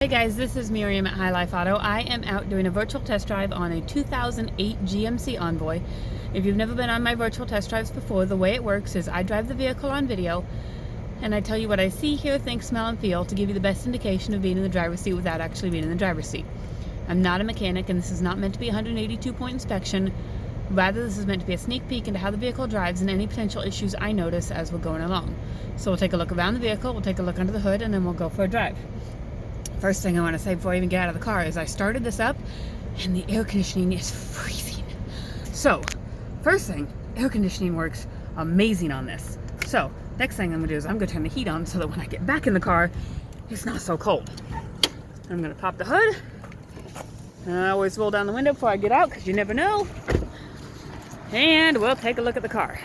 Hey guys, this is Miriam at High Life Auto. I am out doing a virtual test drive on a 2008 GMC Envoy. If you've never been on my virtual test drives before, the way it works is I drive the vehicle on video and I tell you what I see, hear, think, smell, and feel to give you the best indication of being in the driver's seat without actually being in the driver's seat. I'm not a mechanic and this is not meant to be a 182-point inspection. Rather, this is meant to be a sneak peek into how the vehicle drives and any potential issues I notice as we're going along. So we'll take a look around the vehicle, we'll take a look under the hood, and then we'll go for a drive. First thing I want to say before I even get out of the car is I started this up and the air conditioning is freezing. So, first thing, air conditioning works amazing on this. So, next thing I'm going to do is I'm going to turn the heat on so that when I get back in the car, it's not so cold. I'm going to pop the hood. And I always roll down the window before I get out because you never know. And we'll take a look at the car.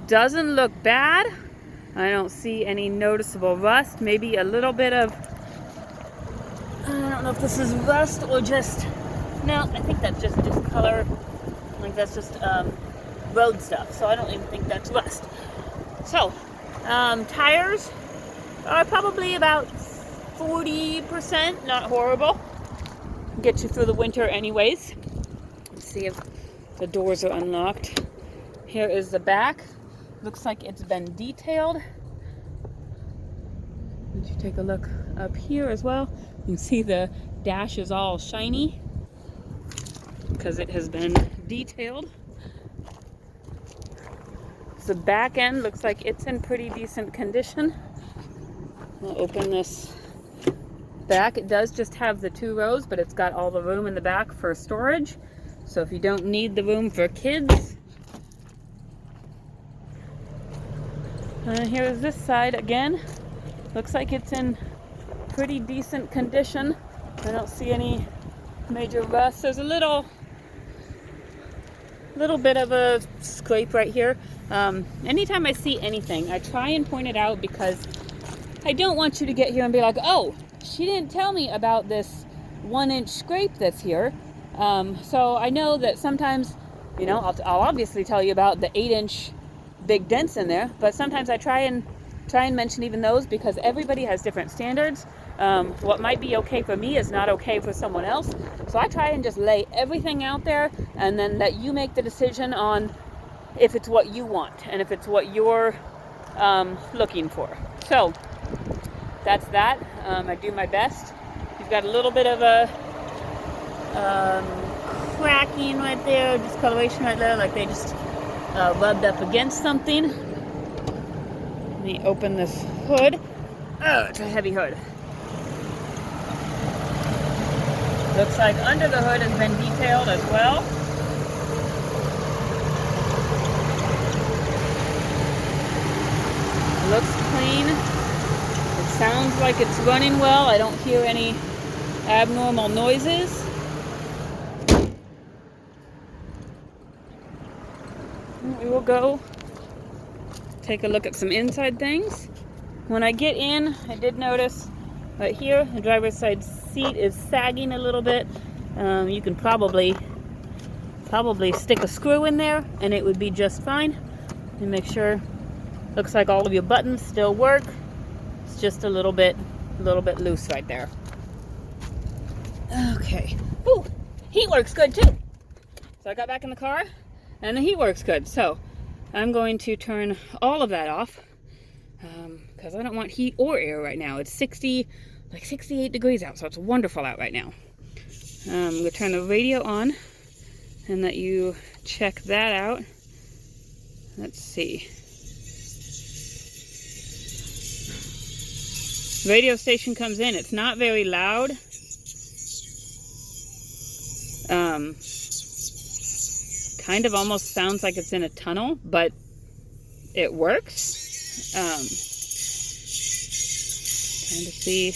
Doesn't look bad. I don't see any noticeable rust. Maybe a little bit of, I don't know if this is rust or just, no, I think that's just discolor. Like that's just road stuff. So I don't even think that's rust. So, tires are probably about 40%, not horrible. Get you through the winter anyways. Let's see if the doors are unlocked. Here is the back. Looks like it's been detailed. Let you take a look up here as well. You can see the dash is all shiny because it has been detailed. The back end looks like it's in pretty decent condition. We'll open this back. It does just have the 2 rows, but it's got all the room in the back for storage. So if you don't need the room for kids, here's this side again. Looks like it's in pretty decent condition. I don't see any major rust. There's a little bit of a scrape right here. Anytime I see anything, I try and point it out because I don't want you to get here and be like, oh, she didn't tell me about this 1-inch scrape that's here. So I know that sometimes, you know, I'll obviously tell you about the 8-inch big dents in there, but sometimes I try and mention even those because everybody has different standards. What might be okay for me is not okay for someone else. So I try and just lay everything out there and then let you make the decision on if it's what you want and if it's what you're looking for. So that's that. I do my best. You've got a little bit of a cracking right there, discoloration right there, like they just rubbed up against something. Let me open this hood. Oh, it's a heavy hood. Looks like under the hood has been detailed as well. Looks clean. It sounds like it's running well. I don't hear any abnormal noises. We will go take a look at some inside things. When I get in, I did notice right here, the driver's side seat is sagging a little bit. You can probably stick a screw in there and it would be just fine. And make sure, looks like all of your buttons still work. It's just a little bit loose right there. Okay. Ooh, heat works good too. So I got back in the car and the heat works good. So I'm going to turn all of that off because I don't want heat or air right now. It's 68 degrees out, so it's wonderful out right now. I'm going to turn the radio on and let you check that out. Let's see. Radio station comes in. It's not very loud. Kind of almost sounds like it's in a tunnel, but it works. Trying to see.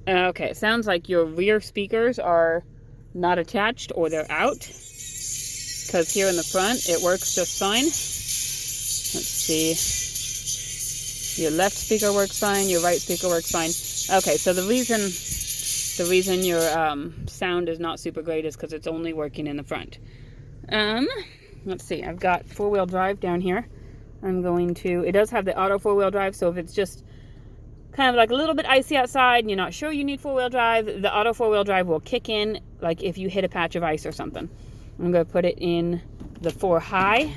Okay, it sounds like your rear speakers are not attached or they're out. Because here in the front, it works just fine. Let's see. Your left speaker works fine, your right speaker works fine. Okay, so the reason your sound is not super great is because it's only working in the front. Let's see, I've got 4-wheel drive down here. I'm going to, it does have the auto 4-wheel drive, so if it's just kind of like a little bit icy outside and you're not sure you need four-wheel drive, the auto four-wheel drive will kick in like if you hit a patch of ice or something. I'm going to put it in the 4 high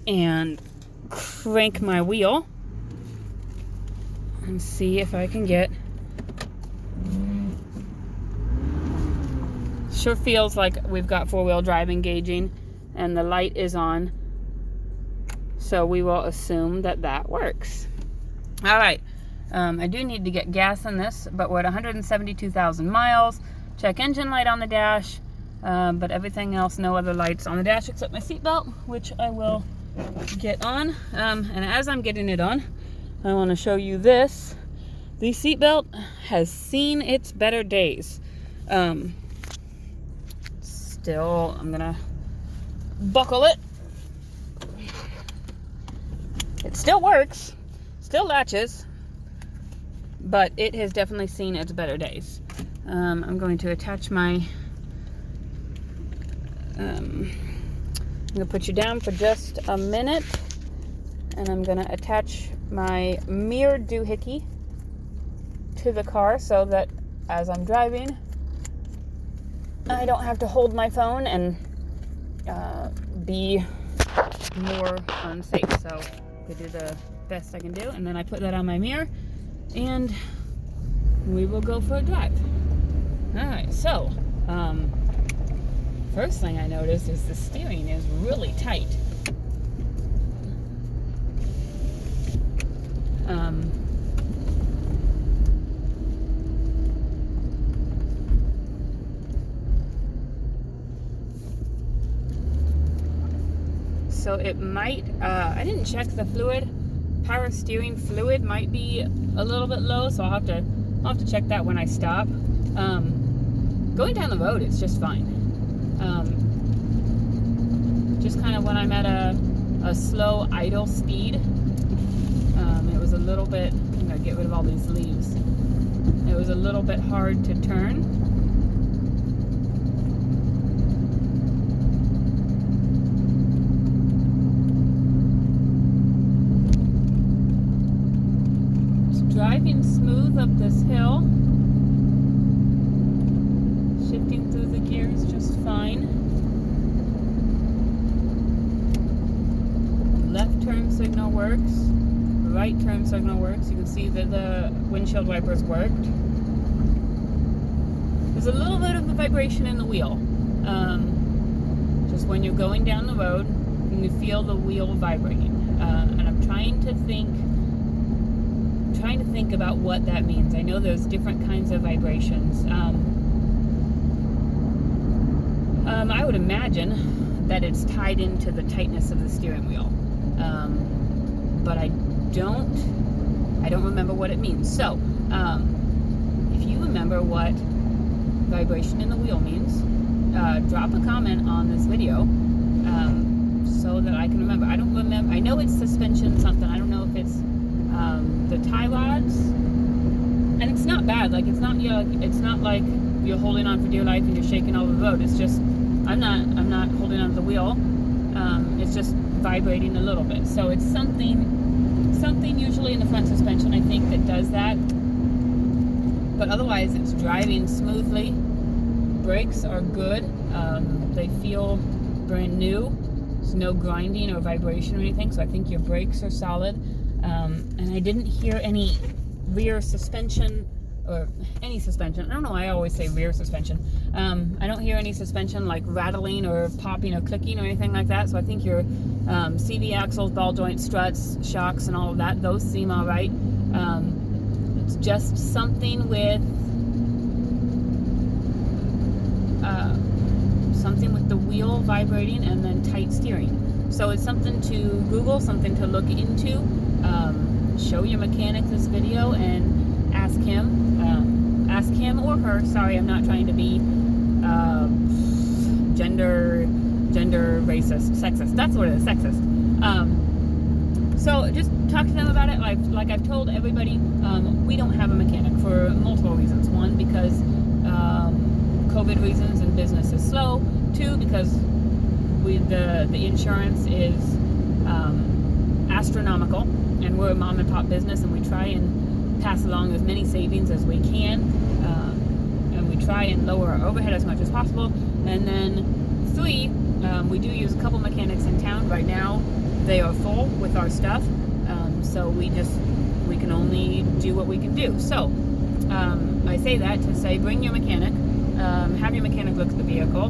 and crank my wheel and see if I can get. Sure feels like we've got four-wheel drive engaging and the light is on, so we will assume that that works. All right, I do need to get gas in this, but we're at 172,000 miles. Check engine light on the dash, but everything else, no other lights on the dash except my seatbelt, which I will get on. And as I'm getting it on, I want to show you this. The seatbelt has seen its better days. Still, I'm gonna buckle it. It still works, still latches, but it has definitely seen its better days. I'm going to attach my, I'm gonna put you down for just a minute, and I'm gonna attach my mirror doohickey to the car so that as I'm driving, I don't have to hold my phone and be more unsafe. So I do the best I can do, and then I put that on my mirror and we will go for a drive. Alright, so first thing I noticed is the steering is really tight. So it might, I didn't check the fluid. Power steering fluid might be a little bit low, so I'll have to check that when I stop. Going down the road, it's just fine. Just kind of when I'm at a slow idle speed, it was a little bit, I'm gonna get rid of all these leaves. It was a little bit hard to turn. Driving smooth up this hill, shifting through the gears just fine. Left turn signal works, right turn signal works. You can see that the windshield wipers worked. There's a little bit of a vibration in the wheel, just when you're going down the road and you feel the wheel vibrating, and I'm trying to think about what that means. I know there's different kinds of vibrations. I would imagine that it's tied into the tightness of the steering wheel, but I don't remember what it means. So if you remember what vibration in the wheel means, drop a comment on this video so that I can remember. I don't remember. I know it's suspension something. I don't know if it's the tie rods, and it's not bad. Like it's not like you're holding on for dear life and you're shaking all over the road. It's just I'm not holding on to the wheel. It's just vibrating a little bit. So it's something usually in the front suspension, I think, that does that. But otherwise, it's driving smoothly. Brakes are good. They feel brand new. There's no grinding or vibration or anything. So I think your brakes are solid. And I didn't hear any rear suspension or any suspension. I don't know why I always say rear suspension. I don't hear any suspension like rattling or popping or clicking or anything like that. So I think your CV axles, ball joints, struts, shocks, and all of that, those seem all right. It's just something with the wheel vibrating and then tight steering. So it's something to Google, something to look into. Show your mechanic this video and ask him or her. Sorry, I'm not trying to be gender racist, sexist. That's what it is, sexist. So just talk to them about it. Like I've told everybody, we don't have a mechanic for multiple reasons. One, because COVID reasons and business is slow. Two, because the insurance is astronomical, and we're a mom and pop business, and we try and pass along as many savings as we can, and we try and lower our overhead as much as possible. And then 3, we do use a couple mechanics in town. Right now they are full with our stuff, so we can only do what we can do. So I say that to say, bring your mechanic, have your mechanic look at the vehicle,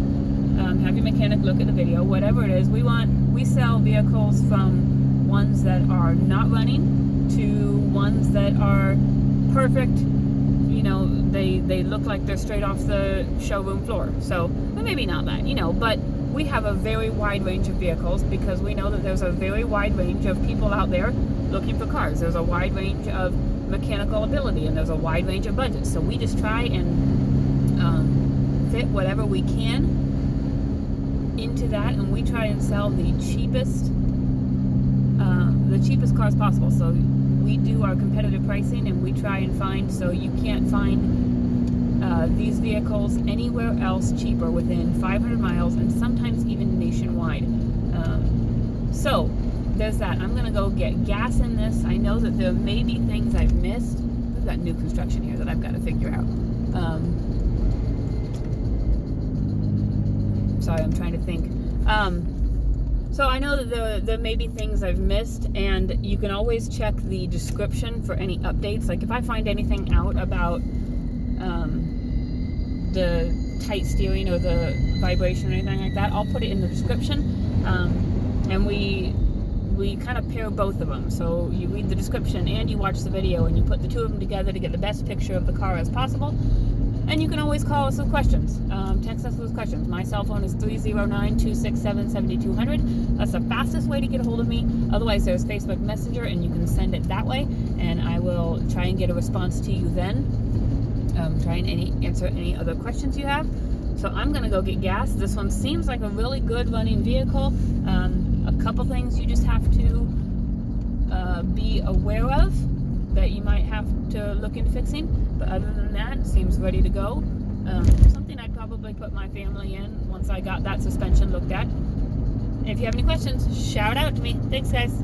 have your mechanic look at the video, whatever it is. We sell vehicles from ones that are not running to ones that are perfect. You know, they look like they're straight off the showroom floor. So, well, maybe not that, you know, but we have a very wide range of vehicles, because we know that there's a very wide range of people out there looking for cars. There's a wide range of mechanical ability, and there's a wide range of budgets. So we just try and fit whatever we can into that, and we try and sell the cheapest cars possible. So we do our competitive pricing, and we try and find, so you can't find these vehicles anywhere else cheaper within 500 miles, and sometimes even nationwide. So there's that. I'm gonna go get gas in this. I know that there may be things I've missed. We've got new construction here that I've got to figure out. Sorry, I'm trying to think. So I know that there may be things I've missed, and you can always check the description for any updates. Like if I find anything out about the tight steering or the vibration or anything like that, I'll put it in the description. And we kind of pair both of them. So you read the description and you watch the video, and you put the two of them together to get the best picture of the car as possible. And you can always call us with questions. Text us with questions. My cell phone is 309-267-7200. That's the fastest way to get a hold of me. Otherwise, there's Facebook Messenger, and you can send it that way, and I will try and get a response to you then. Try and answer any other questions you have. So I'm going to go get gas. This one seems like a really good running vehicle. A couple things you just have to be aware of that you might have to look into fixing, but other than that, it seems ready to go. Something I'd probably put my family in once I got that suspension looked at. If you have any questions, shout out to me. Thanks, guys.